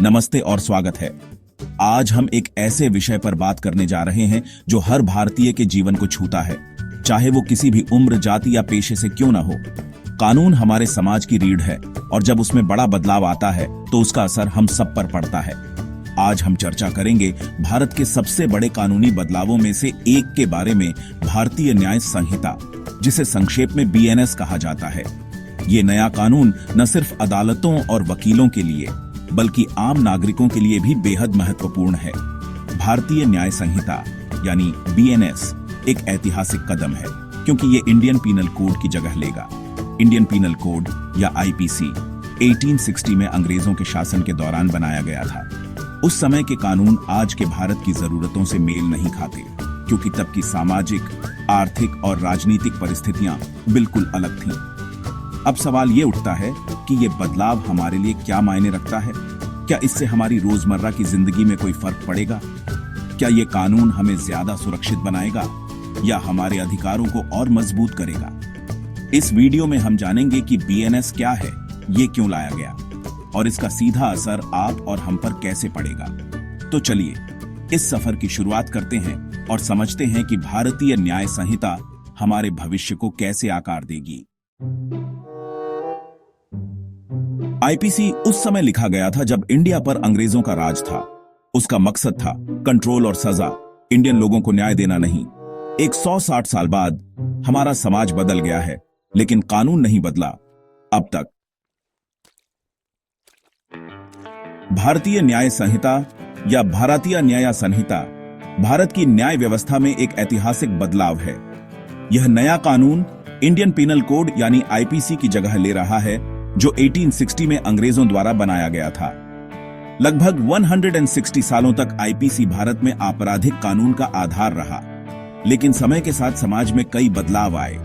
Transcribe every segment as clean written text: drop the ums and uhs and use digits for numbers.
नमस्ते और स्वागत है। आज हम एक ऐसे विषय पर बात करने जा रहे हैं जो हर भारतीय के जीवन को छूता है, चाहे वो किसी भी उम्र, जाति या पेशे से क्यों ना हो। कानून हमारे समाज की रीढ़ है और जब उसमें बड़ा बदलाव आता है तो उसका असर हम सब पर पड़ता है। आज हम चर्चा करेंगे भारत के सबसे बड़े कानूनी बदलावों में से एक के बारे में, भारतीय न्याय संहिता, जिसे संक्षेप में बीएनएस कहा जाता है। ये नया कानून न सिर्फ अदालतों और वकीलों के लिए बल्कि आम नागरिकों के लिए भी बेहद महत्वपूर्ण है। भारतीय न्याय संहिता यानी बीएनएस एक ऐतिहासिक कदम है क्योंकि ये इंडियन पीनल कोड की जगह लेगा। इंडियन पीनल कोड या आईपीसी 1860 में अंग्रेजों के शासन के दौरान बनाया गया था। उस समय के कानून आज के भारत की जरूरतों से मेल नहीं खाते क्योंकि तब की सामाजिक, आर्थिक और राजनीतिक परिस्थितियां बिल्कुल अलग थीं। अब सवाल ये उठता है कि ये बदलाव हमारे लिए क्या मायने रखता है? क्या इससे हमारी रोजमर्रा की जिंदगी में कोई फर्क पड़ेगा? क्या ये कानून हमें ज्यादा सुरक्षित बनाएगा या हमारे अधिकारों को और मजबूत करेगा? इस वीडियो में हम जानेंगे कि बीएनएस क्या है, ये क्यों लाया गया और इसका सीधा असर आप और हम पर कैसे पड़ेगा। तो चलिए इस सफर की शुरुआत करते हैं और समझते हैं कि भारतीय न्याय संहिता हमारे भविष्य को कैसे आकार देगी। आईपीसी उस समय लिखा गया था जब इंडिया पर अंग्रेजों का राज था। उसका मकसद था कंट्रोल और सजा, इंडियन लोगों को न्याय देना नहीं। 160 साल बाद हमारा समाज बदल गया है लेकिन कानून नहीं बदला अब तक। भारतीय न्याय संहिता या भारतीय न्याय संहिता भारत की न्याय व्यवस्था में एक ऐतिहासिक बदलाव है। यह नया कानून इंडियन पीनल कोड यानी आईपीसी की जगह ले रहा है जो 1860 में अंग्रेजों द्वारा बनाया गया था। लगभग 160 सालों तक आईपीसी भारत में आपराधिक कानून का आधार रहा, लेकिन समय के साथ समाज में कई बदलाव आए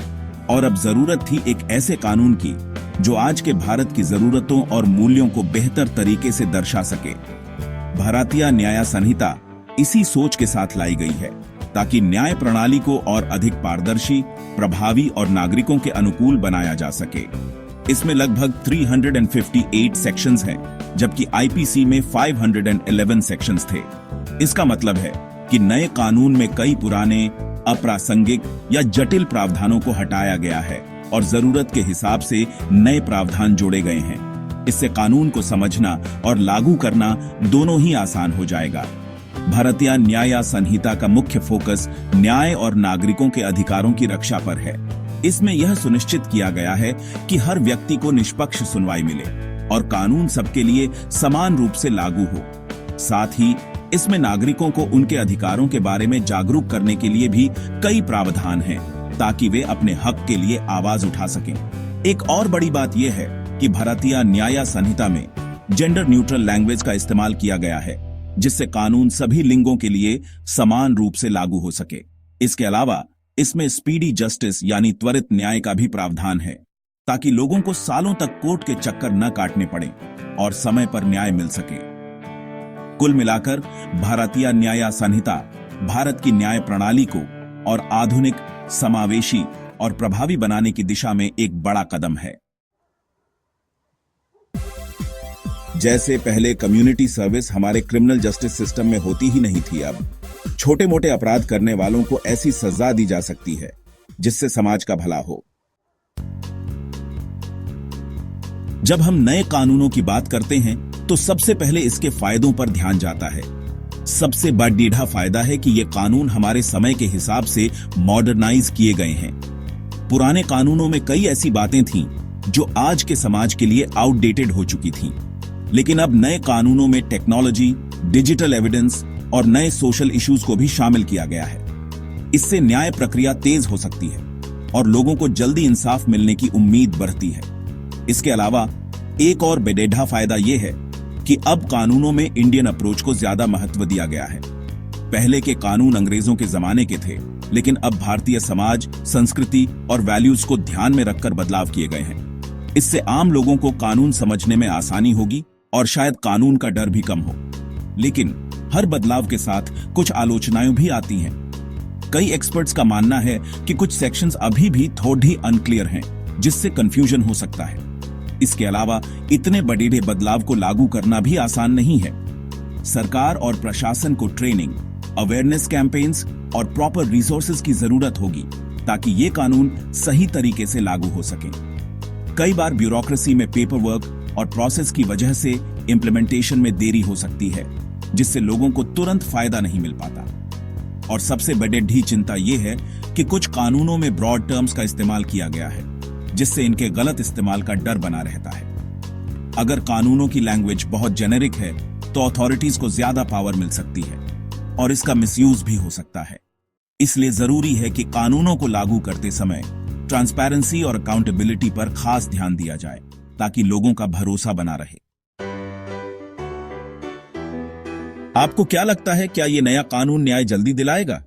और अब जरूरत थी एक ऐसे कानून की जो आज के भारत की जरूरतों और मूल्यों को बेहतर तरीके से दर्शा सके। भारतीय न्याय संहिता इसी सोच के साथ लाई गई है ताकि न्याय प्रणाली को और अधिक पारदर्शी, प्रभावी और नागरिकों के अनुकूल बनाया जा सके। इसमें लगभग 358 सेक्शंस हैं, जबकि आईपीसी में 511 सेक्शंस थे। इसका मतलब है कि नए कानून में कई पुराने, अप्रासंगिक या जटिल प्रावधानों को हटाया गया है और जरूरत के हिसाब से नए प्रावधान जोड़े गए हैं। इससे कानून को समझना और लागू करना दोनों ही आसान हो जाएगा। भारतीय न्याय संहिता का मुख्य फोकस न्याय और नागरिकों के अधिकारों की रक्षा पर है। इसमें यह सुनिश्चित किया गया है कि हर व्यक्ति को निष्पक्ष सुनवाई मिले और कानून सबके लिए समान रूप से लागू हो। साथ ही इसमें नागरिकों को उनके अधिकारों के बारे में जागरूक करने के लिए भी कई प्रावधान हैं ताकि वे अपने हक के लिए आवाज उठा सकें। एक और बड़ी बात यह है कि भारतीय न्याय संहिता में जेंडर न्यूट्रल लैंग्वेज का इस्तेमाल किया गया है जिससे कानून सभी लिंगों के लिए समान रूप से लागू हो सके। इसके अलावा इसमें स्पीडी जस्टिस यानी त्वरित न्याय का भी प्रावधान है ताकि लोगों को सालों तक कोर्ट के चक्कर न काटने पड़े और समय पर न्याय मिल सके। कुल मिलाकर भारतीय न्याय संहिता भारत की न्याय प्रणाली को और आधुनिक, समावेशी और प्रभावी बनाने की दिशा में एक बड़ा कदम है। जैसे पहले कम्युनिटी सर्विस हमारे क्रिमिनल जस्टिस सिस्टम में होती ही नहीं थी, अब छोटे मोटे अपराध करने वालों को ऐसी सजा दी जा सकती है जिससे समाज का भला हो। जब हम नए कानूनों की बात करते हैं तो सबसे पहले इसके फायदों पर ध्यान जाता है। सबसे बड़ा फायदा है कि ये कानून हमारे समय के हिसाब से मॉडर्नाइज किए गए हैं। पुराने कानूनों में कई ऐसी बातें थीं जो आज के समाज के लिए आउटडेटेड हो चुकी थीं, लेकिन अब नए कानूनों में टेक्नोलॉजी, डिजिटल एविडेंस और नए सोशल इश्यूज को भी शामिल किया गया है। इससे न्याय प्रक्रिया तेज हो सकती है और लोगों को जल्दी इंसाफ मिलने की उम्मीद बढ़ती है। इसके अलावा एक और बड़ा फायदा यह है कि अब कानूनों में इंडियन अप्रोच को ज्यादा महत्व दिया गया है। पहले के कानून अंग्रेजों के जमाने के थे, लेकिन अब भारतीय समाज, संस्कृति और वैल्यूज को ध्यान में रखकर बदलाव किए गए हैं। इससे आम लोगों को कानून समझने में आसानी होगी और शायद कानून का डर भी कम हो। लेकिन हर बदलाव के साथ कुछ आलोचनाएं भी आती हैं। कई एक्सपर्ट्स का मानना है कि कुछ सेक्शंस अभी भी थोड़ी अनक्लियर हैं, जिससे कंफ्यूजन हो सकता है। इसके अलावा इतने बड़े बदलाव को लागू करना भी आसान नहीं है। सरकार और प्रशासन को ट्रेनिंग, अवेयरनेस कैंपेन्स और प्रॉपर रिसोर्सेज की जरूरत होगी ताकि ये कानून सही तरीके से लागू हो सके। कई बार ब्यूरोक्रेसी में पेपर वर्क और प्रोसेस की वजह से इंप्लीमेंटेशन में देरी हो सकती है, जिससे लोगों को तुरंत फायदा नहीं मिल पाता। और सबसे बड़ी चिंता यह है कि कुछ कानूनों में ब्रॉड टर्म्स का इस्तेमाल किया गया है, जिससे इनके गलत इस्तेमाल का डर बना रहता है। अगर कानूनों की लैंग्वेज बहुत जेनेरिक है तो अथॉरिटीज को ज्यादा पावर मिल सकती है और इसका मिसयूज भी हो सकता है। इसलिए जरूरी है कि कानूनों को लागू करते समय ट्रांसपेरेंसी और अकाउंटेबिलिटी पर खास ध्यान दिया जाए ताकि लोगों का भरोसा बना रहे। आपको क्या लगता है, क्या यह नया कानून न्याय जल्दी दिलाएगा?